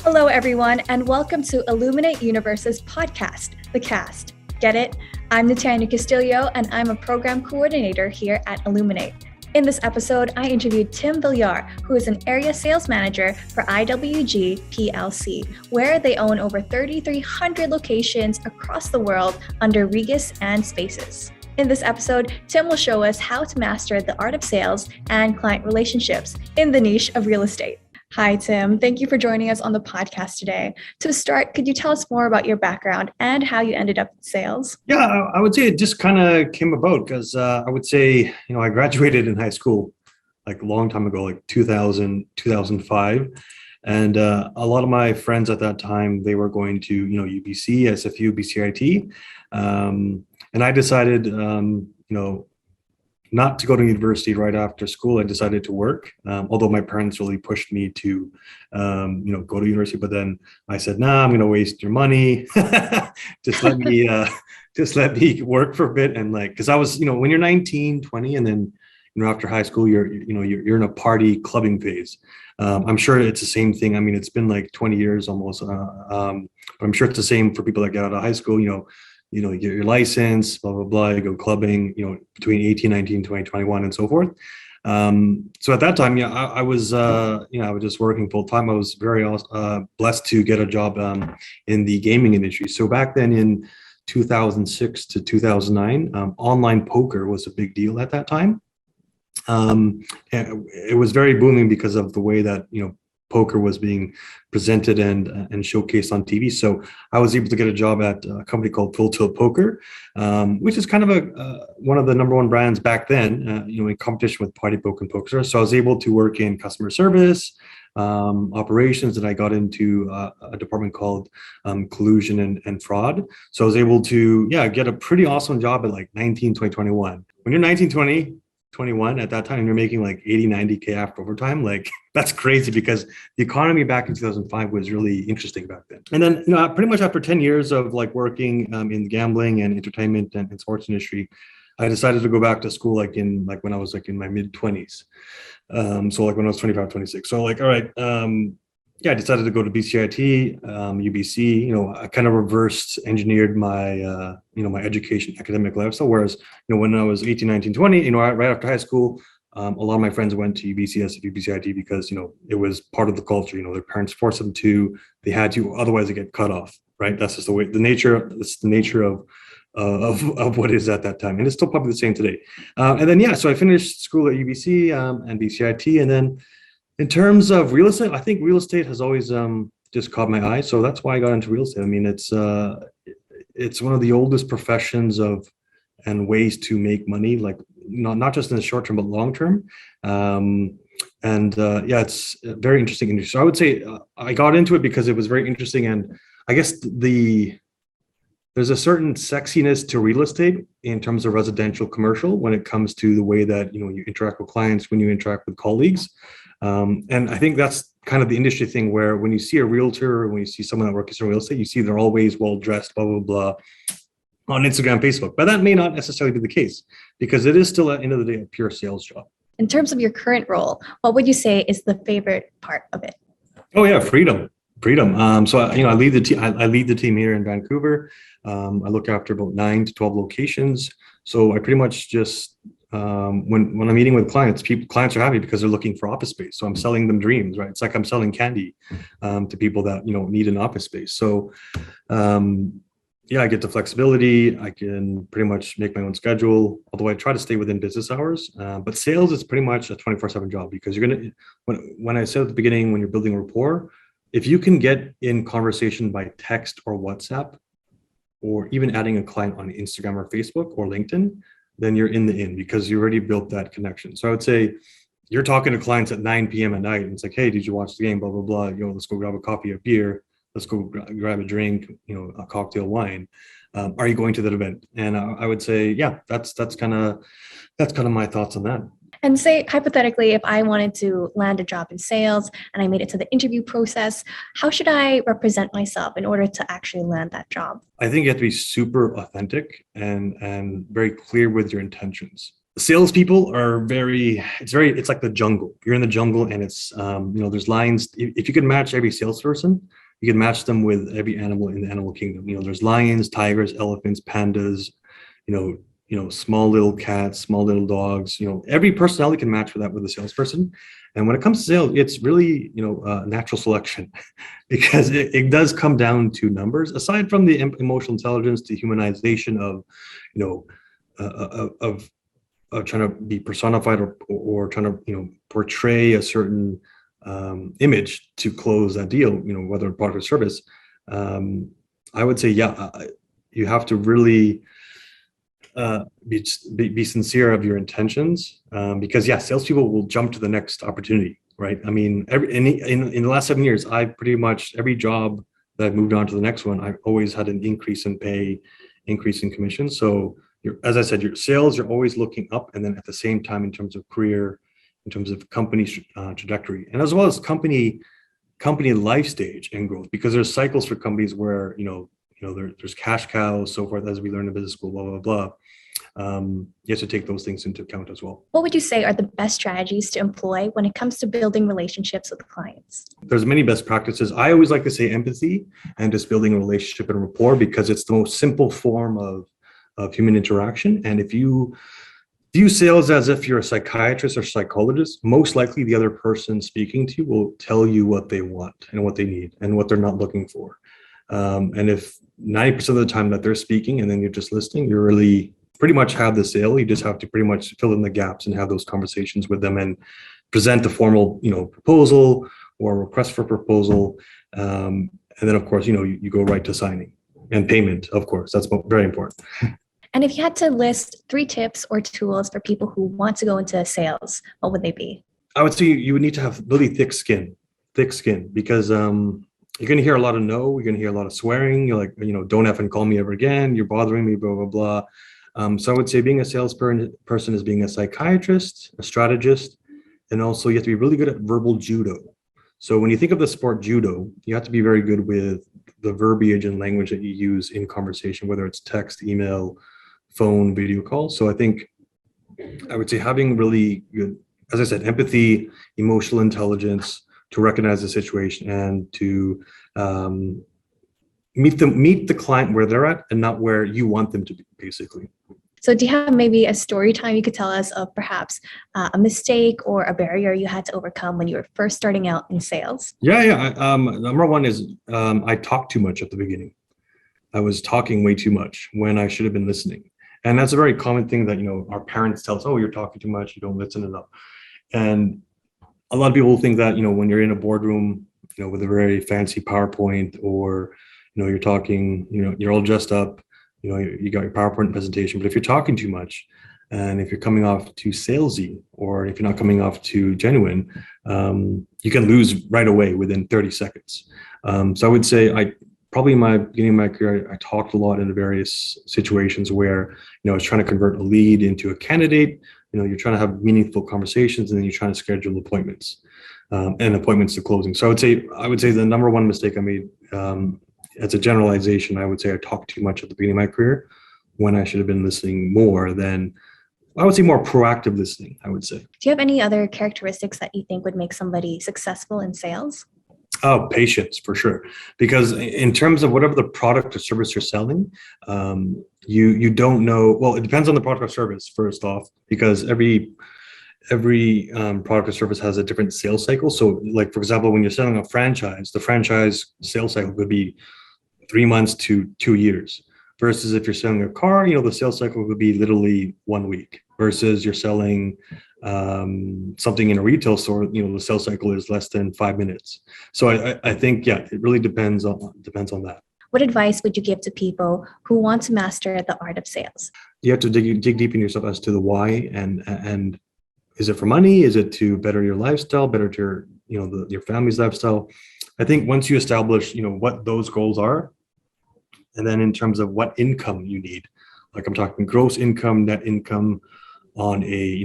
Hello, everyone, and welcome to Illuminate Universe's podcast, The Cast. Get it? I'm Natanya Castillo, and I'm a program coordinator here at Illuminate. In this episode, I interviewed Tim Villar, who is an area sales manager for IWG PLC, where they own over 3,300 locations across the world under Regus and Spaces. In this episode, Tim will show us how to master the art of sales and client relationships in the niche of real estate. Hi, Tim. Thank you for joining us on the podcast today. To start, could you tell us more about your background and how you ended up in sales? Yeah, I would say it just kind of came about because I would say, I graduated in high school like a long time ago, like 2000, 2005. And a lot of my friends at that time, they were going to, UBC, SFU, BCIT. And I decided, not to go to university right after school. I decided to work, although my parents really pushed me to, go to university. But then I said, "Nah, I'm going to waste your money. just let me work for a bit." And because I was, when you're 19, 20, and then, after high school, you're in a party clubbing phase. I'm sure it's the same thing. I mean, it's been like 20 years almost. But I'm sure it's the same for people that get out of high school. You get your license, blah, blah, blah, you go clubbing, between 18, 19, 20, 21, and so forth. So at that time, I was, I was just working full time. I was very blessed to get a job in the gaming industry. So back then in 2006 to 2009, online poker was a big deal at that time. And it was very booming because of the way that, poker was being presented and showcased on TV. So I was able to get a job at a company called Full Tilt Poker, which is kind of one of the number one brands back then, in competition with Party Poker and PokerStars. So I was able to work in customer service, operations, and I got into a department called collusion and fraud. So I was able to, get a pretty awesome job at like 19, 20, 21. When you're 19, 20, 21 at that time, you're making like 80, 90K after overtime. Like that's crazy because the economy back in 2005 was really interesting back then. And then, pretty much after 10 years of like working in the gambling and entertainment and sports industry, I decided to go back to school when I was like in my mid 20s. So like when I was 25, 26. So like, all right, I decided to go to BCIT, UBC. I kind of reversed engineered my, my education, academic lifestyle. Whereas, when I was 18, 19, 20, right after high school, a lot of my friends went to UBC, SFU, BCIT because, it was part of the culture. Their parents forced them to, they had to, otherwise they get cut off, right? That's just the nature of what is at that time. And it's still probably the same today. And then, so I finished school at UBC and BCIT. And then in terms of real estate, I think real estate has always just caught my eye. So that's why I got into real estate. I mean, it's one of the oldest professions and ways to make money, like not just in the short term, but long term. It's a very interesting industry. So I would say I got into it because it was very interesting. And I guess there's a certain sexiness to real estate in terms of residential commercial when it comes to the way that, you interact with clients, when you interact with colleagues. And I think that's kind of the industry thing where when you see a realtor or when you see someone that works in real estate, you see they're always well dressed, blah, blah, blah, on Instagram, Facebook. But that may not necessarily be the case because it is still at the end of the day a pure sales job. In terms of your current role, what would you say is the favorite part of it? Oh yeah, freedom. So I lead the team. I lead the team here in Vancouver. I look after about 9 to 12 locations. So I pretty much just when I'm meeting with clients are happy because they're looking for office space. So I'm selling them dreams, right? It's like I'm selling candy to people that need an office space. So I get the flexibility. I can pretty much make my own schedule, although I try to stay within business hours. But sales is pretty much a 24/7 job because you're gonna. When I said at the beginning, when you're building rapport, if you can get in conversation by text or WhatsApp, or even adding a client on Instagram or Facebook or LinkedIn, then you're in because you already built that connection. So I would say you're talking to clients at 9 p.m. at night and it's like, hey, did you watch the game? Blah, blah, blah. Let's go grab a coffee or beer. Let's go grab a drink, a cocktail, wine. Are you going to that event? And I would say, that's kind of my thoughts on that. And say, hypothetically, if I wanted to land a job in sales and I made it to the interview process, how should I represent myself in order to actually land that job? I think you have to be super authentic and very clear with your intentions. salespeople it's like the jungle. You're in the jungle, and it's there's lions. If you could match every salesperson, you can match them with every animal in the animal kingdom. There's lions, tigers, elephants, pandas, small little cats, small little dogs. Every personality can match with that with a salesperson. And when it comes to sales, it's really natural selection, because it does come down to numbers. Aside from the emotional intelligence, the humanization of of trying to be personified, or trying to portray a certain image to close that deal, whether product or service. I would say, you have to really be sincere of your intentions, because salespeople will jump to the next opportunity, right? I mean, in the last 7 years, I pretty much every job that I've moved on to the next one, I've always had an increase in pay, increase in commission. So as I said, your sales, you're always looking up, and then at the same time, in terms of career, in terms of company trajectory, and as well as company life stage and growth, because there's cycles for companies where there's cash cows, so forth, as we learn in business school, blah blah blah. You have to take those things into account as well. What would you say are the best strategies to employ when it comes to building relationships with clients? There's many best practices. I always like to say empathy and just building a relationship and rapport, because it's the most simple form of human interaction. And if you view sales as if you're a psychiatrist or psychologist, most likely the other person speaking to you will tell you what they want and what they need and what they're not looking for. And if 90% of the time that they're speaking and then you're just listening, you really pretty much have the sale. You just have to pretty much fill in the gaps and have those conversations with them and present a formal, proposal or request for proposal. And then, of course, you go right to signing and payment. Of course, that's very important. And if you had to list 3 tips or tools for people who want to go into sales, what would they be? I would say you would need to have really thick skin, because you're going to hear a lot of no, you're going to hear a lot of swearing. You're like, don't effing call me ever again. You're bothering me, blah, blah, blah. So I would say being a salesperson is being a psychiatrist, a strategist, and also you have to be really good at verbal judo. So when you think of the sport judo, you have to be very good with the verbiage and language that you use in conversation, whether it's text, email, phone, video call. So I think I would say having really good, as I said, empathy, emotional intelligence to recognize the situation and to meet the client where they're at and not where you want them to be, basically. So do you have maybe a story time you could tell us of perhaps a mistake or a barrier you had to overcome when you were first starting out in sales? Yeah. Number one is I talked too much at the beginning. I was talking way too much when I should have been listening. And that's a very common thing that, our parents tell us, oh, you're talking too much, you don't listen enough. And a lot of people think that, when you're in a boardroom, with a very fancy PowerPoint, or, you're talking, you're all dressed up, you got your PowerPoint presentation, but if you're talking too much, and if you're coming off too salesy, or if you're not coming off too genuine, you can lose right away within 30 seconds. So I would say probably in my beginning of my career, I talked a lot in various situations where, I was trying to convert a lead into a candidate. You're trying to have meaningful conversations, and then you're trying to schedule appointments and appointments to closing. So I would say the number one mistake I made, as a generalization, I would say I talked too much at the beginning of my career when I should have been listening more than, I would say, more proactive listening, I would say. Do you have any other characteristics that you think would make somebody successful in sales? Oh, patience, for sure. Because in terms of whatever the product or service you're selling, you don't know. Well, it depends on the product or service, first off, because every product or service has a different sales cycle. So, like, for example, when you're selling a franchise, the franchise sales cycle could be 3 months to 2 years. Versus if you're selling a car, the sales cycle could be literally 1 week. Versus you're selling something in a retail store, the sales cycle is less than 5 minutes. So I think, it really depends on that. What advice would you give to people who want to master the art of sales? You have to dig deep in yourself as to the why, and is it for money? Is it to better your lifestyle, better to your family's lifestyle? I think once you establish, what those goals are, and then in terms of what income you need, like I'm talking gross income, net income on a,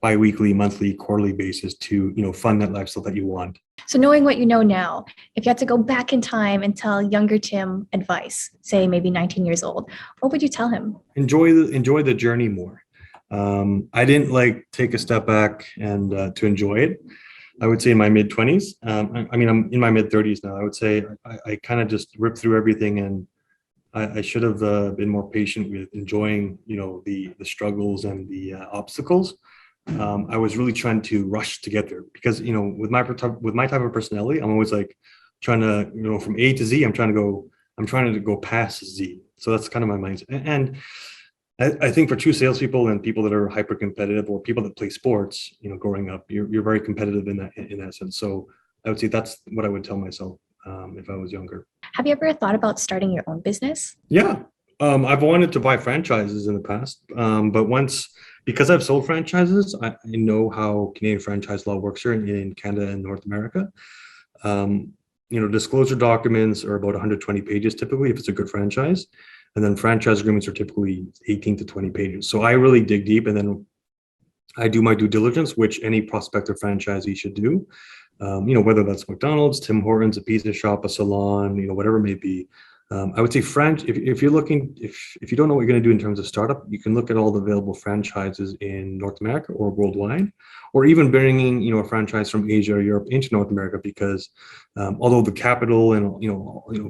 bi-weekly, monthly, quarterly basis to, fund that lifestyle that you want. So knowing what you know now, if you had to go back in time and tell younger Tim advice, say maybe 19 years old, what would you tell him? Enjoy the journey more. I didn't like take a step back and to enjoy it. I would say in my mid 20s. I mean, I'm in my mid 30s now. I would say I kind of just ripped through everything, and I should have been more patient with enjoying, the struggles and the obstacles. I was really trying to rush to get there because, with my type of personality, I'm always like trying to, from A to Z. I'm trying to go past Z. So that's kind of my mindset. And I think for true salespeople and people that are hyper competitive or people that play sports, growing up, you're very competitive in that sense. So I would say that's what I would tell myself if I was younger. Have you ever thought about starting your own business? Yeah. I've wanted to buy franchises in the past, but because I've sold franchises, I know how Canadian franchise law works here in Canada and North America. Disclosure documents are about 120 pages typically if it's a good franchise. And then franchise agreements are typically 18 to 20 pages. So I really dig deep, and then I do my due diligence, which any prospective franchisee should do. Whether that's McDonald's, Tim Hortons, a pizza shop, a salon, whatever it may be. I would say if you're looking, if you don't know what you're going to do in terms of startup, you can look at all the available franchises in North America or worldwide, or even bringing, a franchise from Asia or Europe into North America, because although the capital and,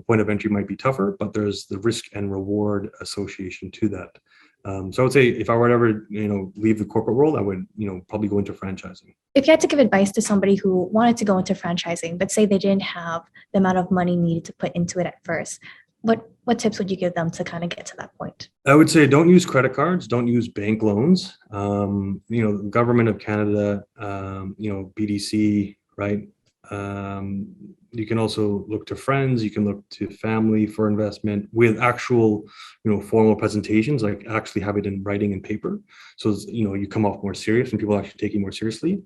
point of entry might be tougher, but there's the risk and reward association to that. So I would say if I were to ever, leave the corporate world, I would, probably go into franchising. If you had to give advice to somebody who wanted to go into franchising, but say they didn't have the amount of money needed to put into it at first, what tips would you give them to kind of get to that point? I would say don't use credit cards, don't use bank loans. The government of Canada, BDC, right? You can also look to friends, you can look to family for investment with actual, formal presentations, like actually have it in writing and paper. So, you come off more serious and people actually take you more seriously.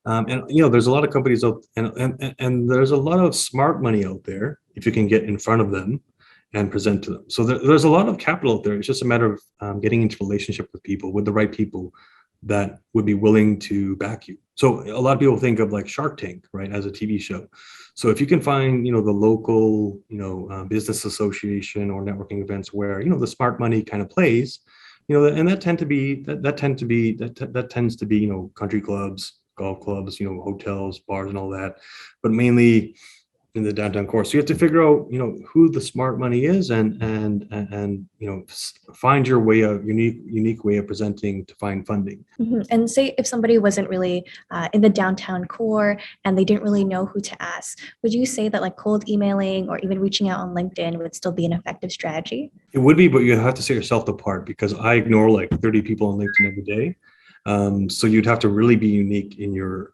There's a lot of companies out, and there's a lot of smart money out there if you can get in front of them and present to them. So there's a lot of capital out there. It's just a matter of getting into relationship with the right people that would be willing to back you. So a lot of people think of like Shark Tank, right, as a TV show. So if you can find, the local, business association or networking events where, the smart money kind of plays, and that tends to be, country clubs, golf clubs, hotels, bars, and all that, but mainly in the downtown core. So you have to figure out, who the smart money is, and find your way, a unique way of presenting to find funding. Mm-hmm. And say if somebody wasn't really in the downtown core and they didn't really know who to ask, would you say that like cold emailing or even reaching out on LinkedIn would still be an effective strategy? It would be, but you have to set yourself apart, because I ignore like 30 people on LinkedIn every day. So you'd have to really be unique in your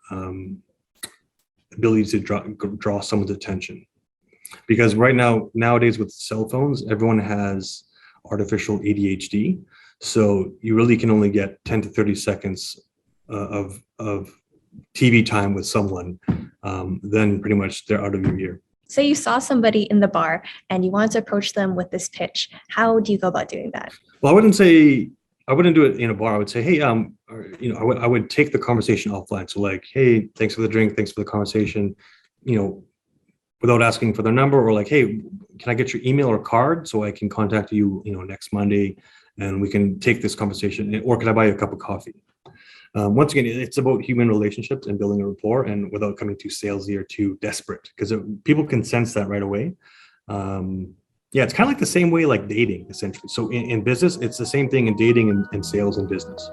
ability to draw someone's attention, because nowadays with cell phones, everyone has artificial ADHD. So you really can only get 10 to 30 seconds of TV time with someone. Then pretty much they're out of your ear. Say you saw somebody in the bar and you wanted to approach them with this pitch. How do you go about doing that? Well, I wouldn't do it in a bar. I would say, hey, I would take the conversation offline. So like, hey, thanks for the drink, thanks for the conversation, without asking for their number, or like, hey, can I get your email or card so I can contact you, next Monday, and we can take this conversation, or can I buy you a cup of coffee? Once again, it's about human relationships and building a rapport, and without coming too salesy or too desperate, because people can sense that right away. Yeah, it's kind of like the same way like dating, essentially. So in business, it's the same thing in dating and sales and business.